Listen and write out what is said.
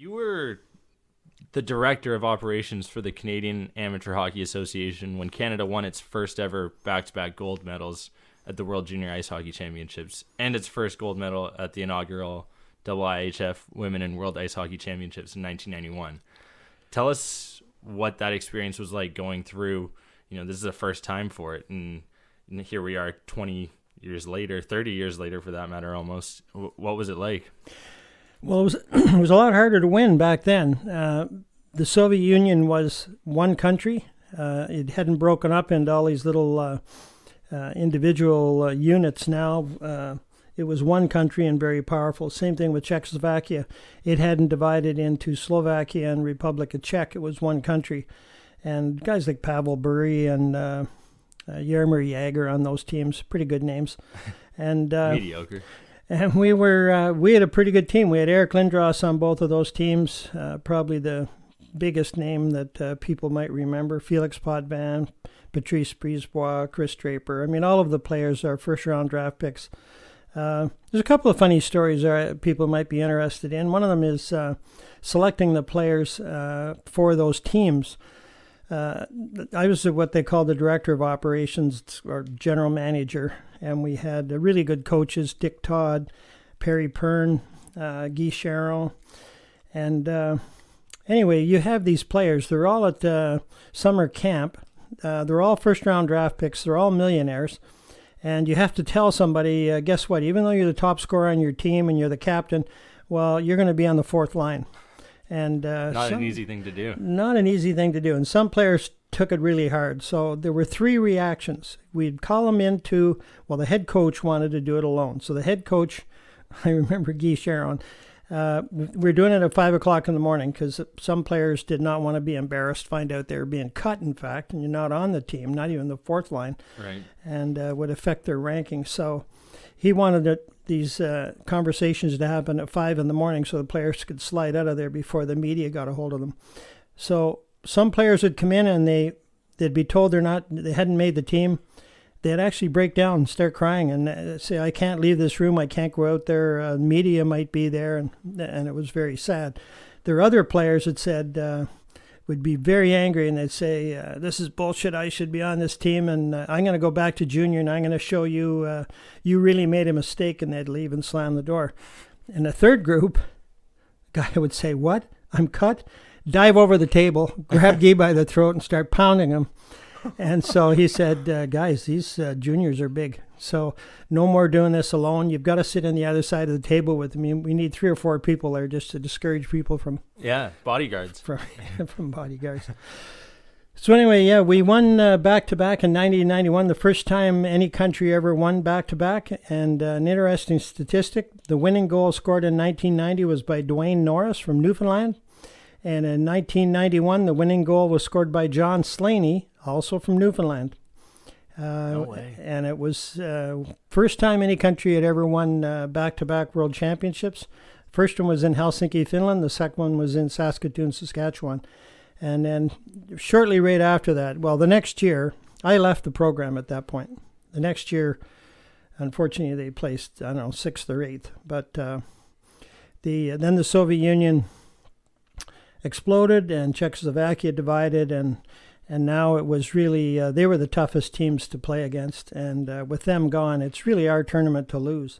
You were the director of operations for the Canadian Amateur Hockey Association when Canada won its first ever back-to-back gold medals at the World Junior Ice Hockey Championships and its first gold medal at the inaugural IIHF Women and World Ice Hockey Championships in 1991. Tell us what that experience was like going through. This is the first time for it, and here we are 20 years later, 30 years later for that matter almost. What was it like? Well, it was a lot harder to win back then. The Soviet Union was one country. It hadn't broken up into all these little individual units now. It was one country and very powerful. Same thing with Czechoslovakia. It hadn't divided into Slovakia and Republic of Czech. It was one country. And guys like Pavel Bure and Jaromir Jagr on those teams, pretty good names. And mediocre. And we had a pretty good team. We had Eric Lindros on both of those teams, probably the biggest name that people might remember. Felix Potvin, Patrice Brisebois, Chris Draper. I mean, all of the players are first-round draft picks. There's a couple of funny stories there people might be interested in. One of them is selecting the players for those teams. I was what they call the director of operations or general manager, and we had really good coaches, Dick Todd, Perry Pern, Guy Charon. And anyway, you have these players. They're all at summer camp. They're all first-round draft picks. They're all millionaires. And you have to tell somebody, guess what, even though you're the top scorer on your team and you're the captain, well, you're going to be on the fourth line. And not an easy thing to do. Not an easy thing to do. And some players took it really hard. So there were three reactions. We'd call them into, the head coach wanted to do it alone. So the head coach, I remember Guy Charon, we're doing it at 5 o'clock in the morning because some players did not want to be embarrassed, find out they were being cut, in fact, and you're not on the team, not even the fourth line, right? And would affect their ranking. So he wanted these conversations to happen at 5 in the morning so the players could slide out of there before the media got a hold of them. So some players would come in and they'd be told they hadn't made the team. They'd actually break down and start crying and say, I can't leave this room, I can't go out there, media might be there, and it was very sad. There are other players that said, would be very angry, and they'd say, this is bullshit, I should be on this team, and I'm going to go back to junior, and I'm going to show you, you really made a mistake, and they'd leave and slam the door. And the third group, guy would say, what? I'm cut? Dive over the table, grab Guy by the throat, and start pounding him. And so he said, guys, these juniors are big. So no more doing this alone. You've got to sit on the other side of the table with me. We need 3 or 4 people there just to discourage people from... Yeah, bodyguards. From bodyguards. So anyway, we won back-to-back in 1991, the first time any country ever won back-to-back. And an interesting statistic, the winning goal scored in 1990 was by Dwayne Norris from Newfoundland. And in 1991, the winning goal was scored by John Slaney, also from Newfoundland. No way. And it was first time any country had ever won back-to-back world championships. First one was in Helsinki, Finland. The second one was in Saskatoon, Saskatchewan. And then shortly right after that, the next year, I left the program at that point. The next year, unfortunately, they placed, 6th or 8th. But then the Soviet Union exploded and Czechoslovakia divided, and now it was really, they were the toughest teams to play against. And with them gone, it's really our tournament to lose.